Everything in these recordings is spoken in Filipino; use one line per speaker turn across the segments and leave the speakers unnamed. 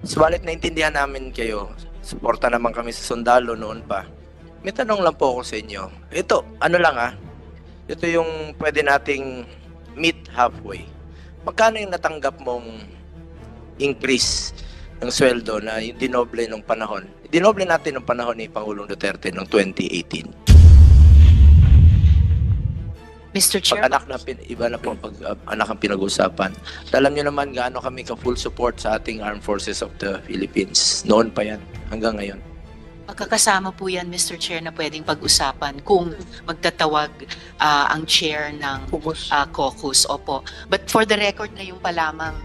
Subalit naintindihan namin kayo. Suporta naman kami sa sundalo noon pa. May tanong lang po ako sa inyo. Ito, ano lang ito yung pwede nating meet halfway. Magkano yung natanggap mong increase ng sweldo na yung dinoble nung panahon? Dinoble natin nung panahon ni Pangulong Duterte noong 2018.
Mr. Chair,
Pag anak na iba na po pag anak ang pinag-usapan. Alam niyo naman gaano kami ka full support sa ating Armed Forces of the Philippines. Noon pa yan hanggang ngayon.
magkakasama po yan, Mr. Chair, na pwedeng pag-usapan kung magtatawag ang chair ng caucus. Opo. But for the record ngayon pa lamang,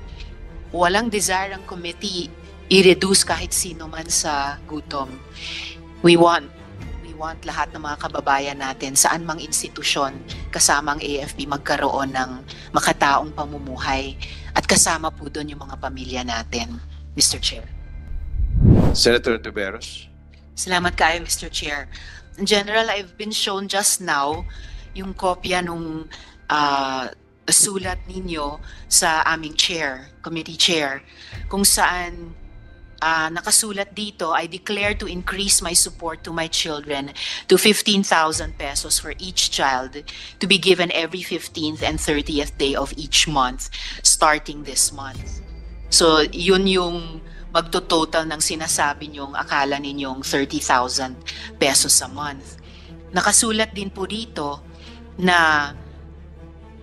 walang desire ang committee i-reduce kahit sino man sa gutom. We want lahat ng mga kababayan natin saan mang institusyon kasama ang AFP magkaroon ng makataong pamumuhay at kasama po doon yung mga pamilya natin, Mr. Chair.
Senator Tiveros.
Salamat kayo, Mr. Chair. In general, I've been shown just now yung kopya nung sulat ninyo sa aming chair, committee chair, kung saan nakasulat dito, I declare to increase my support to my children to 15,000 pesos for each child to be given every 15th and 30th day of each month starting this month. So yun yung magto-total ng sinasabi nyong akala ninyong 30,000 pesos a month. Nakasulat din po dito na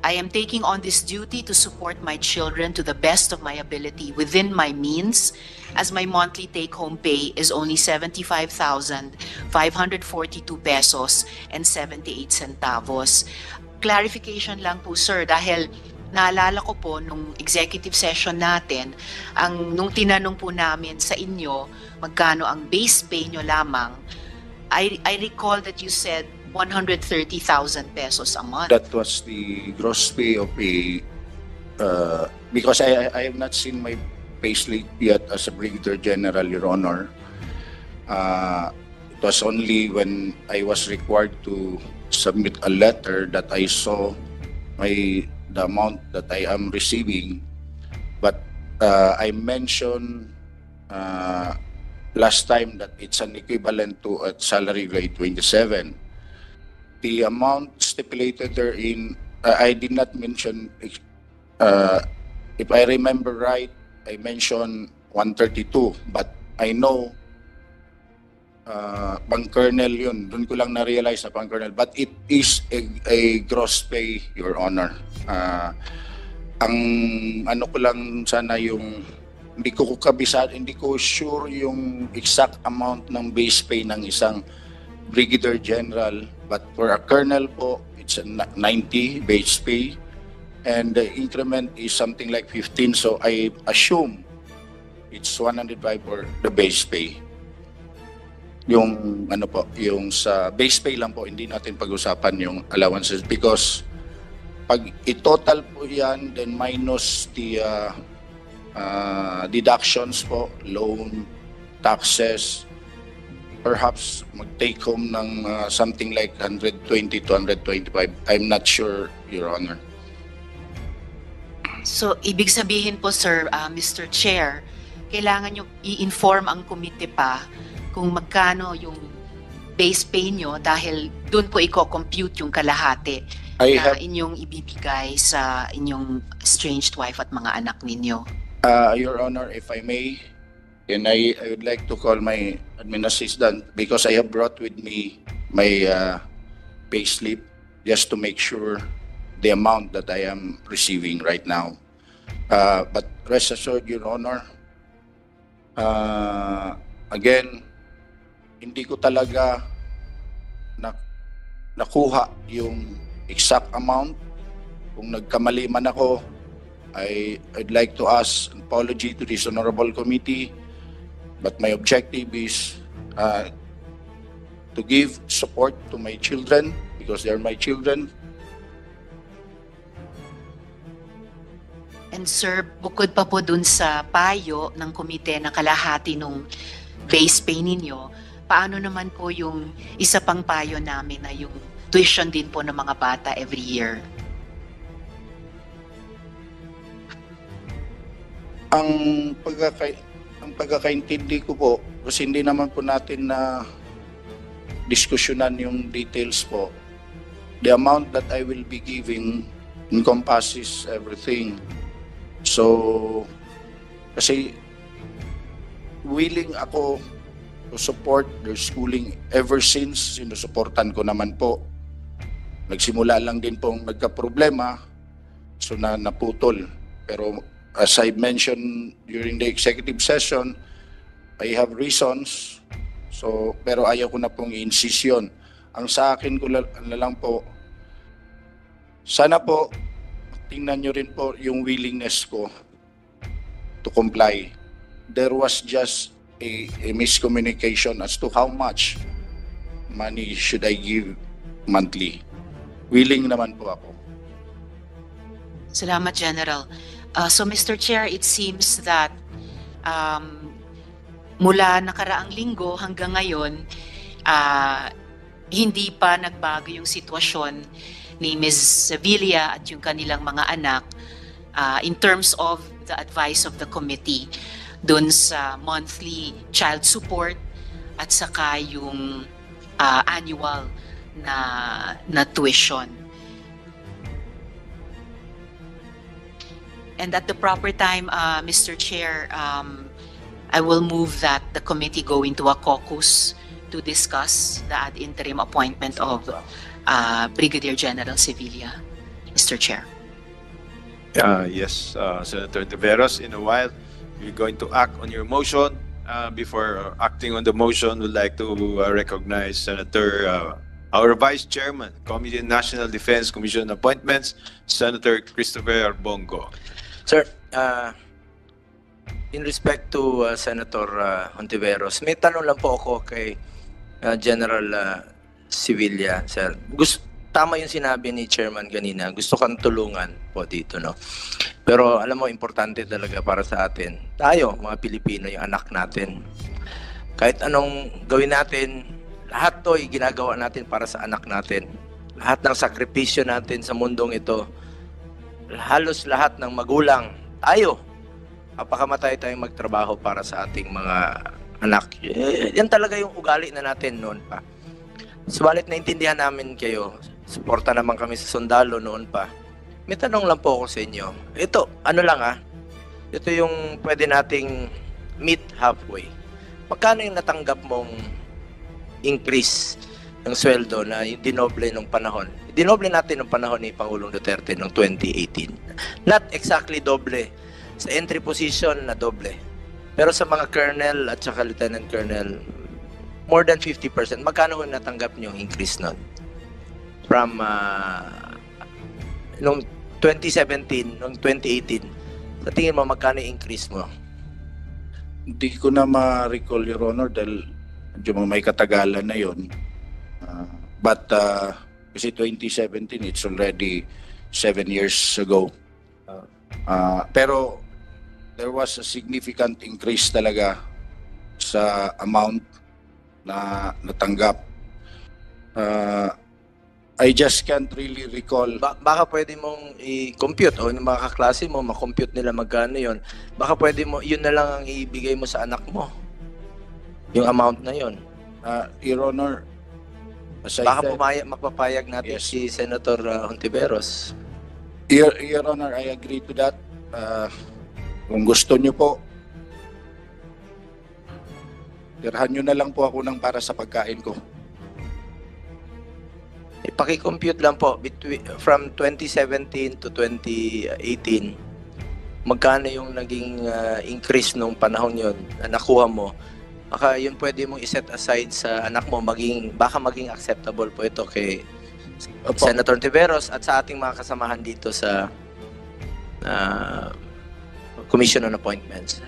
I am taking on this duty to support my children to the best of my ability within my means, as my monthly take-home pay is only 75,542 pesos and 78 centavos. Clarification lang po, sir, dahil naalala ko po nung executive session natin, nung tinanong po namin sa inyo magkano ang base pay nyo lamang, I recall that you said 130,000 pesos a month.
That was the gross pay of a, because I have not seen my payslip yet as a Brigadier General, Your Honor. It was only when I was required to submit a letter that I saw the amount that I am receiving. But I mentioned last time that it's an equivalent to a salary grade 27. The amount stipulated therein, I did not mention, if I remember right, I mentioned 132, but I know pang-kernel yun. Doon ko lang na-realize na pang-kernel, but it is a gross pay, Your Honor. Ang ano ko lang sana yung, hindi ko kabisado, hindi ko sure yung exact amount ng base pay ng isang Brigadier General, but for a colonel po, it's a 90 base pay, and the increment is something like 15, so I assume it's 105 for the base pay. Yung ano po, yung sa base pay lang po, hindi natin pag-usapan yung allowances, because pag i-total po yan, then minus the deductions po, loan, taxes, perhaps mag-take home ng something like 120 to 125. I'm not sure, Your Honor.
So, ibig sabihin po, sir, Mr. Chair, kailangan nyo i-inform ang komite pa kung magkano yung base pay nyo dahil doon po i-compute yung kalahati na inyong ibibigay sa inyong estranged wife at mga anak ninyo.
Your Honor, if I may, and I would like to call my admin assistant because I have brought with me my pay slip just to make sure the amount that I am receiving right now. But rest assured, Your Honor, again, hindi ko talaga nakuha yung exact amount. Kung nagkamali man ako, I'd like to ask an apology to this honorable committee. But my objective is to give support to my children because they are my children.
And sir, bukod pa po dun sa payo ng komite na kalahati nung base pay ninyo, paano naman po yung isa pang payo namin na yung tuition din po ng mga bata every year?
Ang ang pagkakaintindi ko po, kasi hindi naman po natin na diskusyonan yung details po. The amount that I will be giving encompasses everything. So, kasi willing ako to support their schooling ever since sinusuportan ko naman po. Nagsimula lang din pong nagka-problema, so naputol. Pero as I mentioned during the executive session, I have reasons. So, pero ayaw ko na pong i-insist yun. Ang sa akin ko na lang po, sana po, tingnan nyo rin po yung willingness ko to comply. There was just a miscommunication as to how much money should I give monthly. Willing naman po ako.
Salamat, General. So, Mr. Chair, it seems that mula nakaraang linggo hanggang ngayon, hindi pa nagbago yung sitwasyon ni Ms. Sevilla at yung kanilang mga anak in terms of the advice of the committee dun sa monthly child support at saka yung annual na tuition. And at the proper time, Mr. Chair, I will move that the committee go into a caucus to discuss the ad interim appointment of Brigadier General Sevilla. Mr. Chair.
Yes, Senator Tiveros, in a while, we're going to act on your motion. Before acting on the motion, we'd like to recognize Senator, our Vice Chairman, Committee on National Defense Commission Appointments, Senator Christopher Bongo.
Sir, in respect to Senator Hontiveros, may tanong lang po ako kay General Sevilla, sir. Tama yung sinabi ni Chairman kanina, gusto kang tulungan po dito, no? Pero alam mo, importante talaga para sa atin. Tayo, mga Pilipino, yung anak natin. Kahit anong gawin natin, lahat to ginagawa natin para sa anak natin. Lahat ng sakripisyo natin sa mundong ito, halos lahat ng magulang, tayo, kapakamatay tayong magtrabaho para sa ating mga anak. Yan talaga yung ugali na natin noon pa. Subalit naintindihan namin kayo, suporta naman kami sa sundalo noon pa. May tanong lang po ako sa inyo. Ito, ano lang ito yung pwede nating meet halfway. Magkano yung natanggap mong increase ng sweldo na dinoble nung panahon? Dinoble natin nung panahon ni Pangulong Duterte noong 2018. Not exactly doble. Sa entry position na doble. Pero sa mga colonel at saka lieutenant colonel, more than 50%. Magkano yung natanggap nyo increase nun? From nung 2017, nung 2018, sa tingin mo magkano yung increase mo?
Hindi ko na ma-recall, Your Honor, dahil medyo may katagalan na yun. But kasi 2017, it's already 7 years ago. Pero there was a significant increase talaga sa amount na natanggap. I just can't really recall.
Baka pwede mong i-compute o yung mga kaklase mo, ma-compute nila magkano yon. Baka pwede mo, yun na lang ang ibigay mo sa anak mo. Yung amount na yon.
Your Honor, as I
Baka
said,
magpapayag natin
Yes.
si Senator Hontiveros.
Your Honor, I agree to that. Kung gusto nyo po, tirahan nyo na lang po ako ng para sa pagkain ko.
Ipaki-compute lang po from 2017 to 2018. Magkano yung naging increase nung panahon yon na nakuha mo? Baka yun pwede mong iset aside sa anak mo, baka maging acceptable po ito kay
Opo.
Senator Tiveros at sa ating mga kasamahan dito sa Commission on Appointments.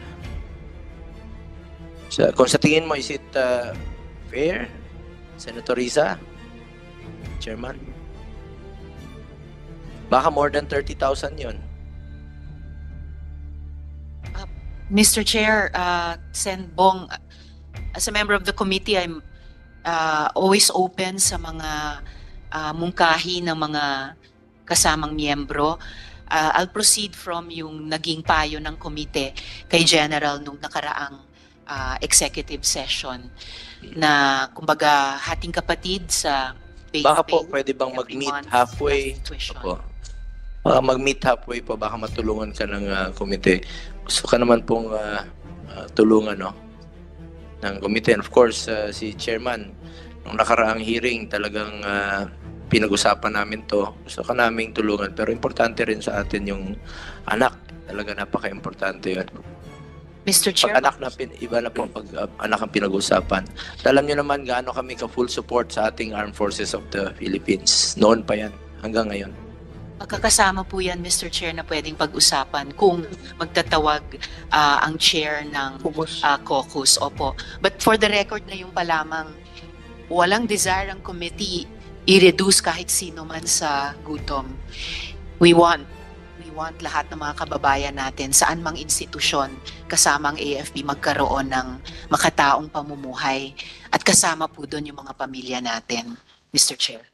So, kung sa tingin mo, is it fair, Senator Risa? Chairman? Baka more than 30,000 yun.
Mr. Chair, Sen Bong, as a member of the committee, I'm always open sa mga mungkahi ng mga kasamang miyembro. I'll proceed from yung naging payo ng komite kay General nung nakaraang executive session na kumbaga hating kapatid sa base
Baka po
pay
pwede bang
every
mag-meet
month
halfway?
plus tuition.
Opo. Baka mag-meet halfway po, baka matulungan ka ng komite. Gusto ka naman pong tulungan, no? Ng komite. And of course, si chairman, nung nakaraang hearing, talagang pinag-usapan namin to. Gusto ka naming tulungan. Pero importante rin sa atin yung anak. Talaga napaka-importante yun.
Mr.
Pag
Chair,
anak na, iba na po pag anak ang pinag-usapan. Alam nyo naman gaano kami ka-full support sa ating Armed Forces of the Philippines. Noon pa yan, hanggang ngayon.
magkakasama po yan, Mr. Chair, na pwedeng pag-usapan kung magtatawag ang chair ng caucus. Opo. But for the record na yung pa lamang, walang desire ang committee i-reduce kahit sino man sa gutom. We want lahat ng mga kababayan natin saan mang institusyon kasama ang AFP magkaroon ng makataong pamumuhay at kasama po doon yung mga pamilya natin, Mr. Chair.